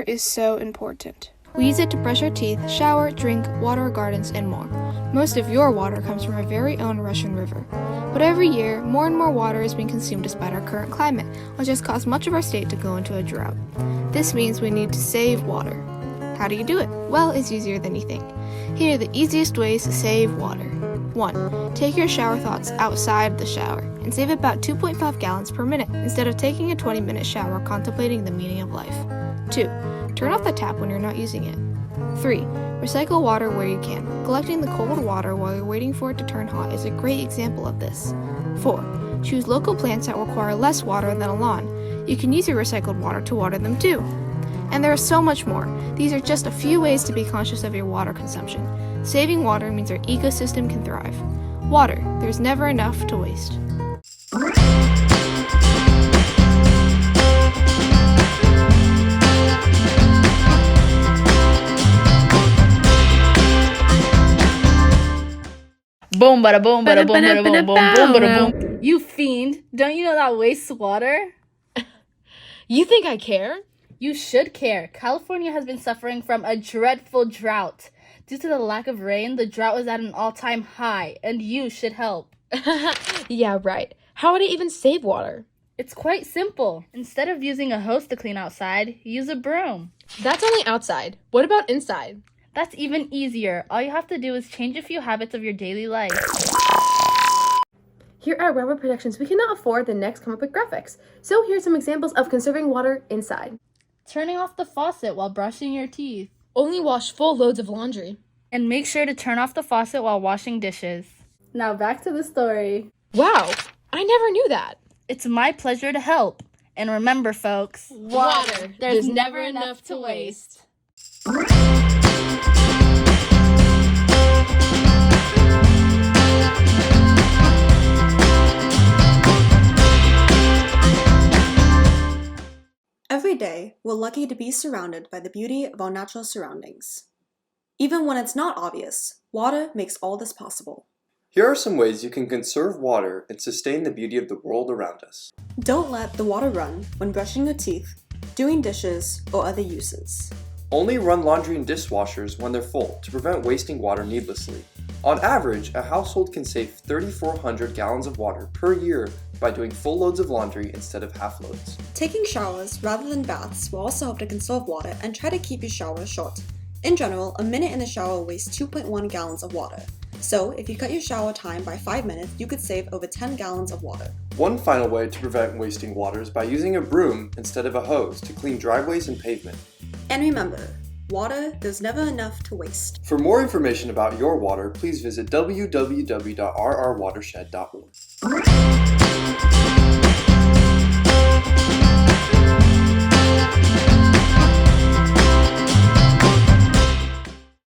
is so important. We use it to brush our teeth, shower, drink, water our gardens, and more. Most of your water comes from our very own Russian River. But every year, more and more water is being consumed despite our current climate, which has caused much of our state to go into a drought. This means we need to save water. How do you do it? Well, it's easier than you think. Here are the easiest ways to save water. 1. Take your shower thoughts outside the shower and save about 2.5 gallons per minute instead of taking a 20-minute shower contemplating the meaning of life. 2. Turn off the tap when you're not using it. 3. Recycle water where you can. Collecting the cold water while you're waiting for it to turn hot is a great example of this. 4. Choose local plants that require less water than a lawn. You can use your recycled water to water them too. And there is so much more. These are just a few ways to be conscious of your water consumption. Saving water means our ecosystem can thrive. Water, there's never enough to waste. Boom, bada boom, bada boom, bada boom, boom, boom, bada boom. You fiend, don't you know that wastes water? You think I care? You should care. California has been suffering from a dreadful drought. Due to the lack of rain, the drought is at an all-time high, and you should help. Yeah, right. How would I even save water? It's quite simple. Instead of using a hose to clean outside, use a broom. That's only outside. What about inside? That's even easier. All you have to do is change a few habits of your daily life. Here at Railroad Productions, we cannot afford the next comic book graphics. So here's some examples of conserving water inside. Turning off the faucet while brushing your teeth. Only wash full loads of laundry. And make sure to turn off the faucet while washing dishes. Now back to the story. Wow, I never knew that. It's my pleasure to help. And remember, folks, Water. There's never enough to waste. Every day, we're lucky to be surrounded by the beauty of our natural surroundings. Even when it's not obvious, water makes all this possible. Here are some ways you can conserve water and sustain the beauty of the world around us. Don't let the water run when brushing your teeth, doing dishes, or other uses. Only run laundry and dishwashers when they're full to prevent wasting water needlessly. On average, a household can save 3,400 gallons of water per year by doing full loads of laundry instead of half loads. Taking showers rather than baths will also help to conserve water, and try to keep your shower short. In general, a minute in the shower wastes 2.1 gallons of water. So, if you cut your shower time by 5 minutes, you could save over 10 gallons of water. One final way to prevent wasting water is by using a broom instead of a hose to clean driveways and pavement. And remember, water, there's never enough to waste. For more information about your water, please visit www.rrwatershed.org.